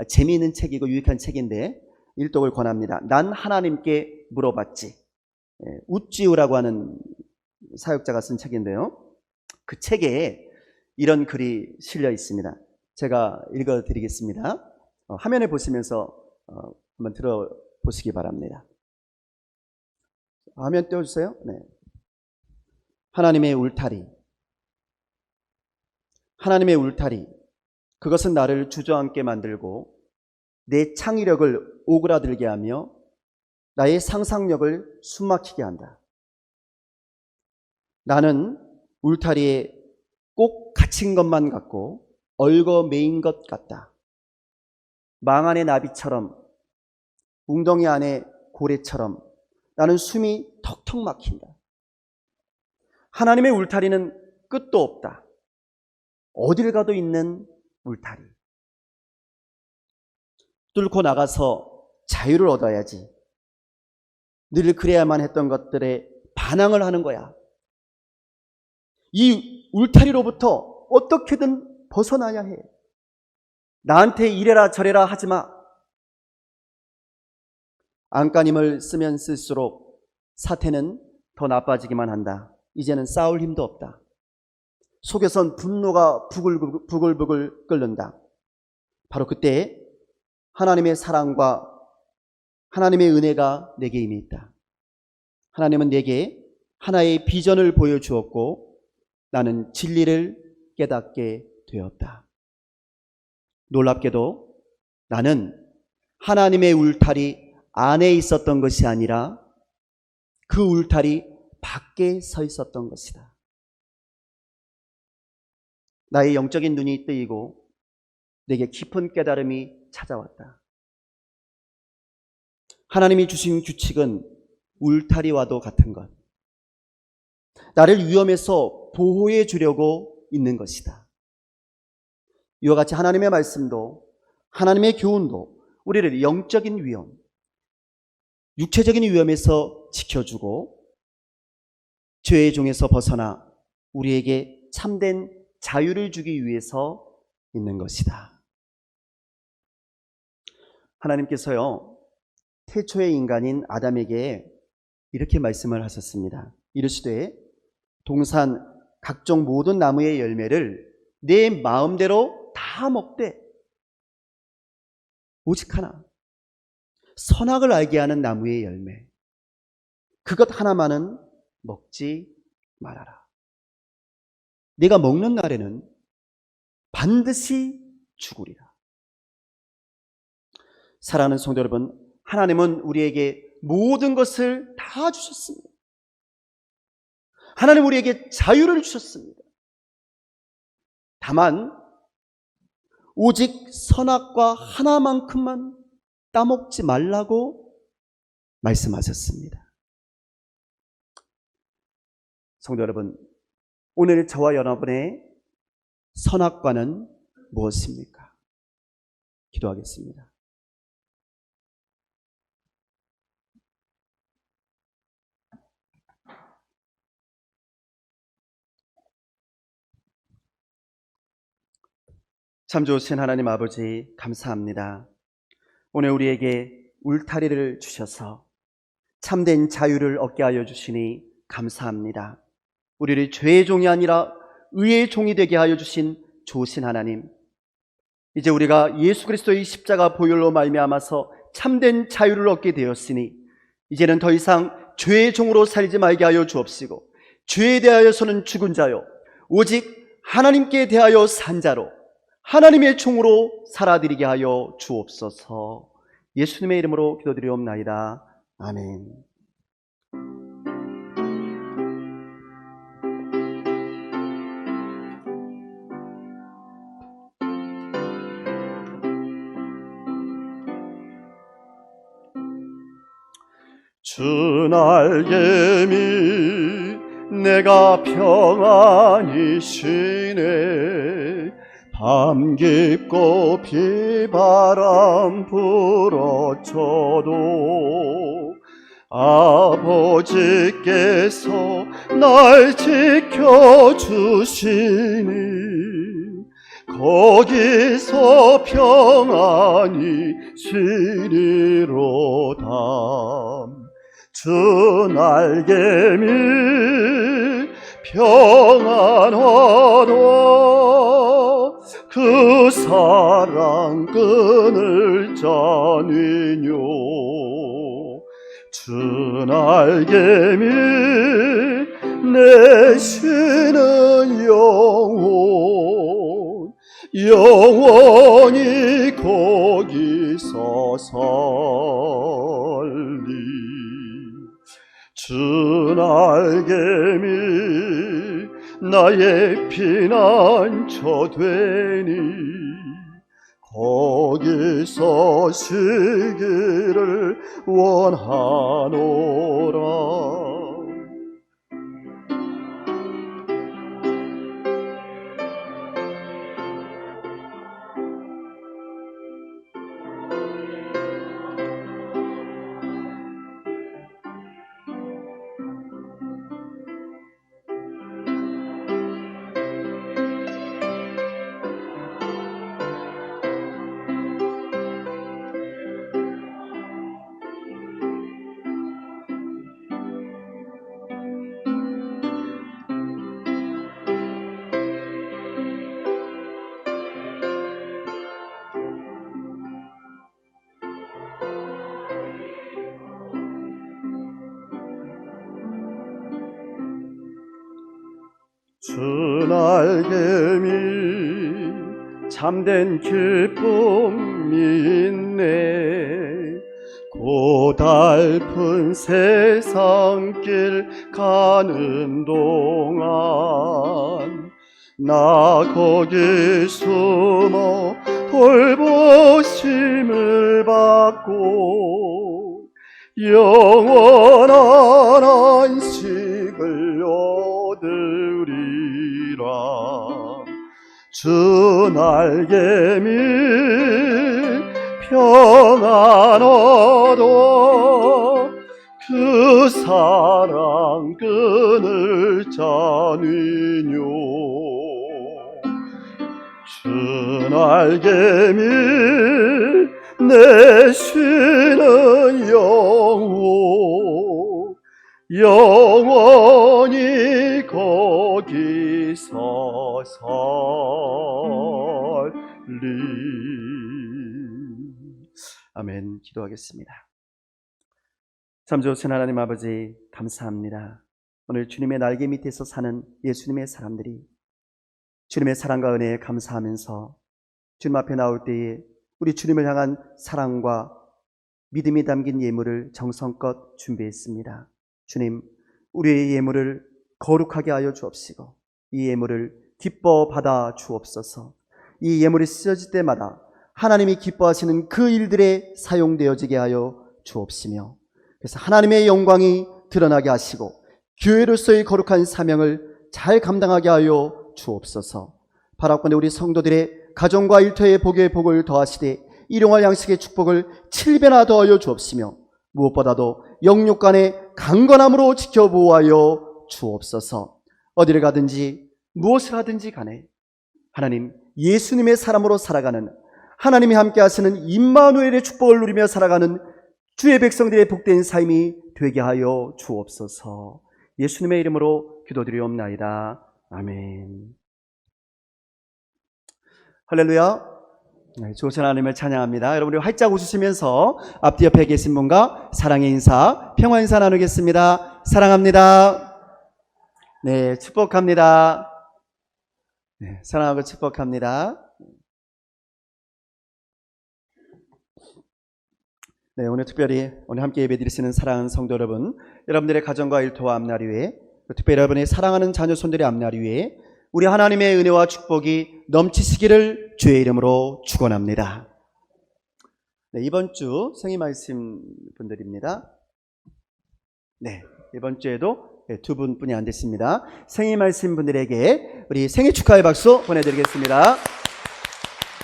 Speaker 4: 재미있는 책이고 유익한 책인데 일독을 권합니다. 난 하나님께 물어봤지. 우찌우라고 하는 사역자가 쓴 책인데요, 그 책에 이런 글이 실려 있습니다. 제가 읽어드리겠습니다. 화면에 보시면서 한번 들어보시기 바랍니다. 화면 띄워주세요. 네. 하나님의 울타리. 하나님의 울타리. 그것은 나를 주저앉게 만들고 내 창의력을 오그라들게 하며 나의 상상력을 숨막히게 한다. 나는 울타리에 꼭 갇힌 것만 같고 얽어매인 것 같다. 망 안의 나비처럼, 웅덩이 안의 고래처럼 나는 숨이 턱턱 막힌다. 하나님의 울타리는 끝도 없다. 어딜 가도 있는 울타리. 뚫고 나가서 자유를 얻어야지. 늘 그래야만 했던 것들에 반항을 하는 거야. 이 울타리로부터 어떻게든 벗어나야 해. 나한테 이래라 저래라 하지 마. 안간힘을 쓰면 쓸수록 사태는 더 나빠지기만 한다. 이제는 싸울 힘도 없다. 속에선 분노가 부글부글 끓는다. 바로 그때 하나님의 사랑과 하나님의 은혜가 내게 임해 있다. 하나님은 내게 하나의 비전을 보여주었고 나는 진리를 깨닫게 되었다. 놀랍게도 나는 하나님의 울타리 안에 있었던 것이 아니라 그 울타리 밖에 서 있었던 것이다. 나의 영적인 눈이 뜨이고 내게 깊은 깨달음이 찾아왔다. 하나님이 주신 규칙은 울타리와도 같은 것. 나를 위험에서 보호해 주려고 있는 것이다. 이와 같이 하나님의 말씀도 하나님의 교훈도 우리를 영적인 위험, 육체적인 위험에서 지켜주고 죄의 종에서 벗어나 우리에게 참된 자유를 주기 위해서 있는 것이다. 하나님께서요, 태초의 인간인 아담에게 이렇게 말씀을 하셨습니다. 이르시되 동산 각종 모든 나무의 열매를 내 마음대로 다 먹되 오직 하나, 선악을 알게 하는 나무의 열매, 그것 하나만은 먹지 말아라. 내가 먹는 날에는 반드시 죽으리라. 사랑하는 성도 여러분, 하나님은 우리에게 모든 것을 다 주셨습니다. 하나님 우리에게 자유를 주셨습니다. 다만 오직 선악과 하나만큼만 따먹지 말라고 말씀하셨습니다. 성도 여러분, 오늘 저와 여러분의 선악과는 무엇입니까? 기도하겠습니다. 참 좋으신 하나님 아버지, 감사합니다. 오늘 우리에게 울타리를 주셔서 참된 자유를 얻게 하여 주시니 감사합니다. 우리를 죄의 종이 아니라 의의 종이 되게 하여 주신 좋으신 하나님, 이제 우리가 예수 그리스도의 십자가 보혈로 말미암아서 참된 자유를 얻게 되었으니 이제는 더 이상 죄의 종으로 살지 말게 하여 주옵시고, 죄에 대하여서는 죽은 자요 오직 하나님께 대하여 산 자로 하나님의 종으로 살아드리게 하여 주옵소서. 예수님의 이름으로 기도드리옵나이다. 아멘.
Speaker 1: 주 날개미 내가 평안히 쉬네. 밤 깊고 비바람 불어쳐도 아버지께서 날 지켜주시니 거기서 평안히 쉬리로다. 주 날개미 평안하다. 그 사랑 끊을 자니뇨. 주 날개미 내 쉬는 영혼 영원히 거기서 살리. 주 날개미 나의 피난처 되니 거기서 쉬기를 원하노라. 주 날개미 참된 기쁨이 있네. 고달픈 세상길 가는 동안 나 거기 숨어 돌보심을 받고 영원한 안식을
Speaker 4: 주 날개 밀 평안 얻어 그 사랑 끈을 짜니뇨. 주 날개 밀 내 쉬는 영혼 영원히 거기서 살리. 아멘. 기도하겠습니다. 참 좋으신 하나님 아버지, 감사합니다. 오늘 주님의 날개 밑에서 사는 예수님의 사람들이 주님의 사랑과 은혜에 감사하면서 주님 앞에 나올 때에 우리 주님을 향한 사랑과 믿음이 담긴 예물을 정성껏 준비했습니다. 주님, 우리의 예물을 거룩하게 하여 주옵시고 이 예물을 기뻐 받아 주옵소서. 이 예물이 쓰여질 때마다 하나님이 기뻐하시는 그 일들에 사용되어지게 하여 주옵시며, 그래서 하나님의 영광이 드러나게 하시고 교회로서의 거룩한 사명을 잘 감당하게 하여 주옵소서. 바라건대 우리 성도들의 가정과 일터의 복의 복을 더하시되 일용할 양식의 축복을 7배나 더하여 주옵시며, 무엇보다도 영육간의 강건함으로 지켜보호하여 주옵소서. 어디를 가든지 무엇을 하든지 간에 하나님 예수님의 사람으로 살아가는, 하나님이 함께 하시는 임마누엘의 축복을 누리며 살아가는 주의 백성들의 복된 삶이 되게 하여 주옵소서. 예수님의 이름으로 기도드리옵나이다. 아멘. 할렐루야. 좋으신 하나님을 찬양합니다. 여러분, 우리 활짝 웃으시면서 앞뒤 옆에 계신 분과 사랑의 인사, 평화 인사 나누겠습니다. 사랑합니다. 네, 축복합니다. 네, 사랑하고 축복합니다. 네, 오늘 특별히 오늘 함께 예배드리시는 사랑하는 성도 여러분, 여러분들의 가정과 일터와 앞날 위에, 특별히 여러분의 사랑하는 자녀 손들의 앞날 위에 우리 하나님의 은혜와 축복이 넘치시기를 주의 이름으로 축원합니다. 네, 이번 주 생일 말씀 분들입니다. 네, 이번 주에도 두 분뿐이 안 됐습니다. 생일 말씀 분들에게 우리 생일 축하의 박수 보내드리겠습니다.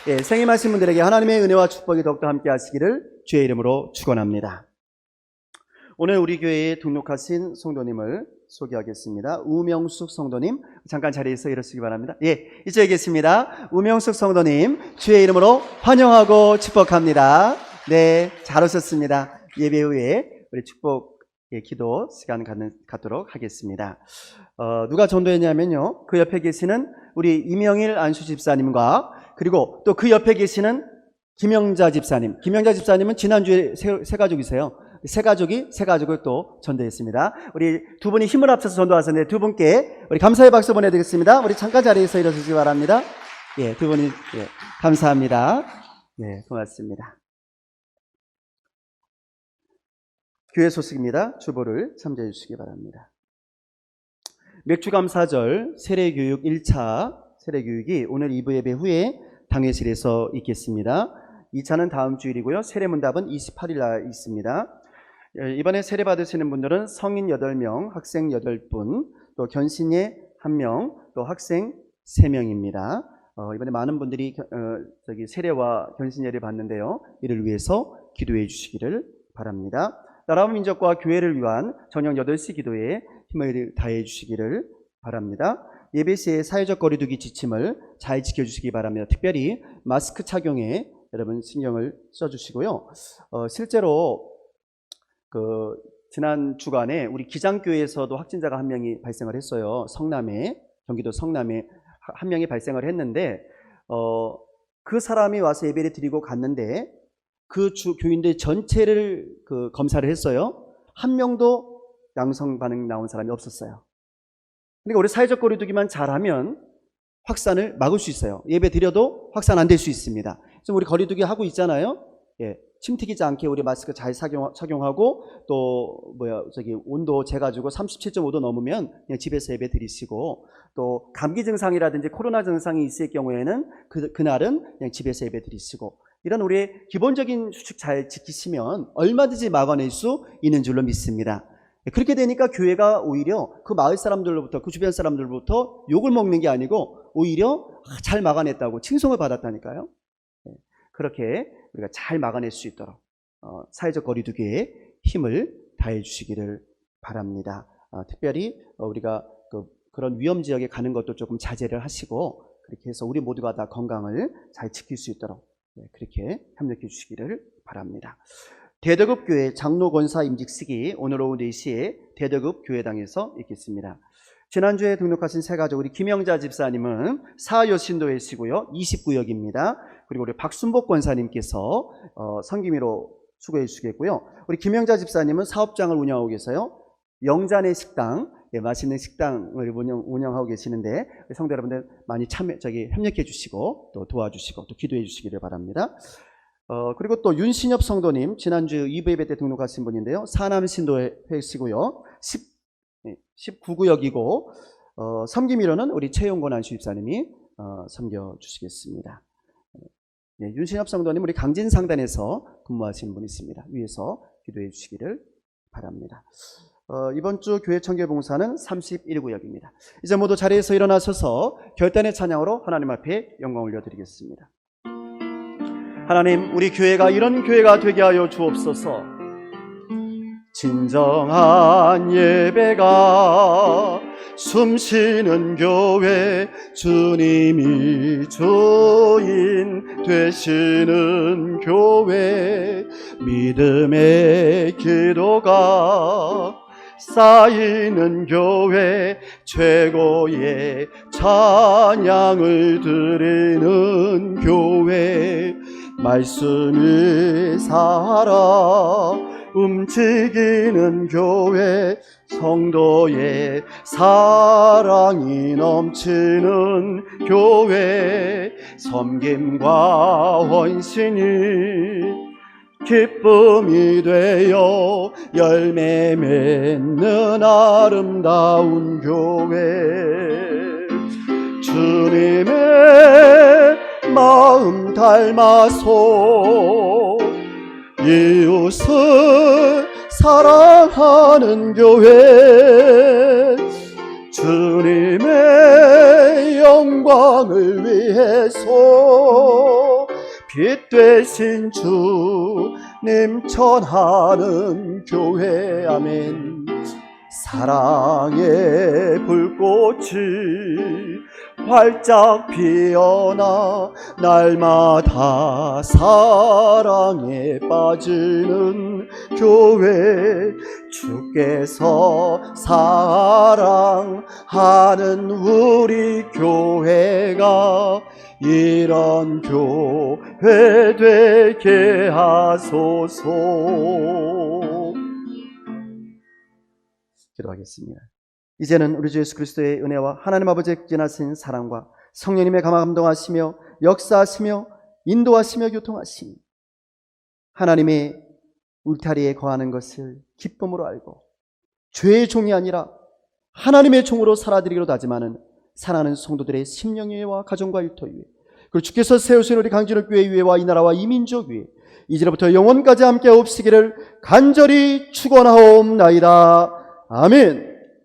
Speaker 4: 예, 생일 말씀 분들에게 하나님의 은혜와 축복이 더욱더 함께 하시기를 주의 이름으로 축원합니다. 오늘 우리 교회에 등록하신 성도님을 소개하겠습니다. 우명숙 성도님, 잠깐 자리에서 일어서시기 바랍니다. 예, 이쪽에 계십니다. 우명숙 성도님, 주의 이름으로 환영하고 축복합니다. 네, 잘 오셨습니다. 예배 후에 우리 축복 기도 시간 갖도록 하겠습니다. 누가 전도했냐면요, 그 옆에 계시는 우리 이명일 안수 집사님과 그리고 또 그 옆에 계시는 김영자 집사님. 김영자 집사님은 지난주에 새 가족이세요. 새 가족을 또 전도했습니다. 우리 두 분이 힘을 합쳐서 전도하셨는데 두 분께 우리 감사의 박수 보내드리겠습니다. 우리 잠깐 자리에서 일어서시기 바랍니다. 예, 두 분이 감사합니다. 예, 고맙습니다. 교회 소식입니다. 주보를 참조해 주시기 바랍니다. 맥주감사절 세례교육 1차 세례교육이 오늘 2부 예배 후에 당회실에서 있겠습니다. 2차는 다음 주일이고요. 세례문답은 28일 날 있습니다. 이번에 세례 받으시는 분들은 성인 8명, 학생 8분, 또 견신예 1명, 또 학생 3명입니다. 이번에 많은 분들이 세례와 견신예를 받는데요. 이를 위해서 기도해 주시기를 바랍니다. 나라와 민족과 교회를 위한 저녁 8시 기도에 힘을 다해 주시기를 바랍니다. 예배 시에 사회적 거리두기 지침을 잘 지켜주시기 바랍니다. 특별히 마스크 착용에 여러분 신경을 써주시고요. 실제로 지난 주간에 우리 기장교회에서도 확진자가 한 명이 발생을 했어요. 경기도 성남에 한 명이 발생을 했는데, 그 사람이 와서 예배를 드리고 갔는데 그 교인들 전체를 검사를 했어요. 한 명도 양성 반응 나온 사람이 없었어요. 그러니까 우리 사회적 거리두기만 잘하면 확산을 막을 수 있어요. 예배 드려도 확산 안 될 수 있습니다. 그래서 우리 거리두기 하고 있잖아요. 예, 침 튀기지 않게 우리 마스크 잘 착용하고 또 온도 재가지고 37.5도 넘으면 그냥 집에서 예배 드리시고, 또 감기 증상이라든지 코로나 증상이 있을 경우에는 그날은 그냥 집에서 예배 드리시고, 이런 우리의 기본적인 수칙 잘 지키시면 얼마든지 막아낼 수 있는 줄로 믿습니다. 그렇게 되니까 교회가 오히려 그 마을 사람들로부터, 그 주변 사람들로부터 욕을 먹는 게 아니고 오히려 잘 막아냈다고 칭송을 받았다니까요. 그렇게 우리가 잘 막아낼 수 있도록 사회적 거리두기에 힘을 다해 주시기를 바랍니다. 특별히 우리가 그런 위험 지역에 가는 것도 조금 자제를 하시고, 그렇게 해서 우리 모두가 다 건강을 잘 지킬 수 있도록 그렇게 협력해 주시기를 바랍니다. 대덕읍 교회 장로 권사 임직식이 오늘 오후 4시에 대덕읍 교회당에서 있겠습니다. 지난주에 등록하신 세 가족, 우리 김영자 집사님은 사여신도회시고요, 29역입니다. 그리고 우리 박순복 권사님께서 성김이로 수고해 주시겠고요. 우리 김영자 집사님은 사업장을 운영하고 계세요. 영자내 식당, 맛있는 식당을 운영하고 계시는데, 성도 여러분들 많이 협력해 주시고 또 도와주시고 또 기도해 주시기를 바랍니다. 그리고 또 윤신엽 성도님, 지난주 2부 예배 때 등록하신 분인데요, 사남신도회시고요, 19구역이고 섬김이로는 우리 최용권 안수집사님이 섬겨주시겠습니다. 윤신엽 성도님, 우리 강진상단에서 근무하시는 분이 있습니다. 위에서 기도해 주시기를 바랍니다. 이번 주 교회 청결봉사는 31구역입니다. 이제 모두 자리에서 일어나셔서 결단의 찬양으로 하나님 앞에 영광 올려드리겠습니다. 하나님, 우리 교회가 이런 교회가 되게 하여 주옵소서. 진정한 예배가 숨쉬는 교회, 주님이 주인 되시는 교회, 믿음의 기도가 쌓이는 교회, 최고의 찬양을 드리는 교회, 말씀이 살아 움직이는 교회, 성도의 사랑이 넘치는 교회, 섬김과 헌신이 기쁨이 되어 열매 맺는 아름다운 교회, 주님의 마음 닮아서 이웃을 사랑하는 교회, 주님의 영광을 위해서 빛 되신 주님 전하는 교회, 아멘. 사랑의 불꽃이 활짝 피어나 날마다 사랑에 빠지는 교회, 주께서 사랑하는 우리 교회가 이런 교회 되게 하소서. 기도하겠습니다. 이제는 우리 주 예수 그리스도의 은혜와 하나님 아버지의 지나친 사랑과 성령님의 감동하시며 역사하시며 인도하시며 교통하시니 하나님의 울타리에 거하는 것을 기쁨으로 알고 죄의 종이 아니라 하나님의 종으로 살아드리기로 다짐하는 사랑하는 성도들의 심령위와 가정과 일터 위에, 그리고 주께서 세우신 우리 강진욱 교회 위에와 이 나라와 이 민족 위에 이제로부터 영원까지 함께 없으기를 간절히 축원하옵나이다. 아멘.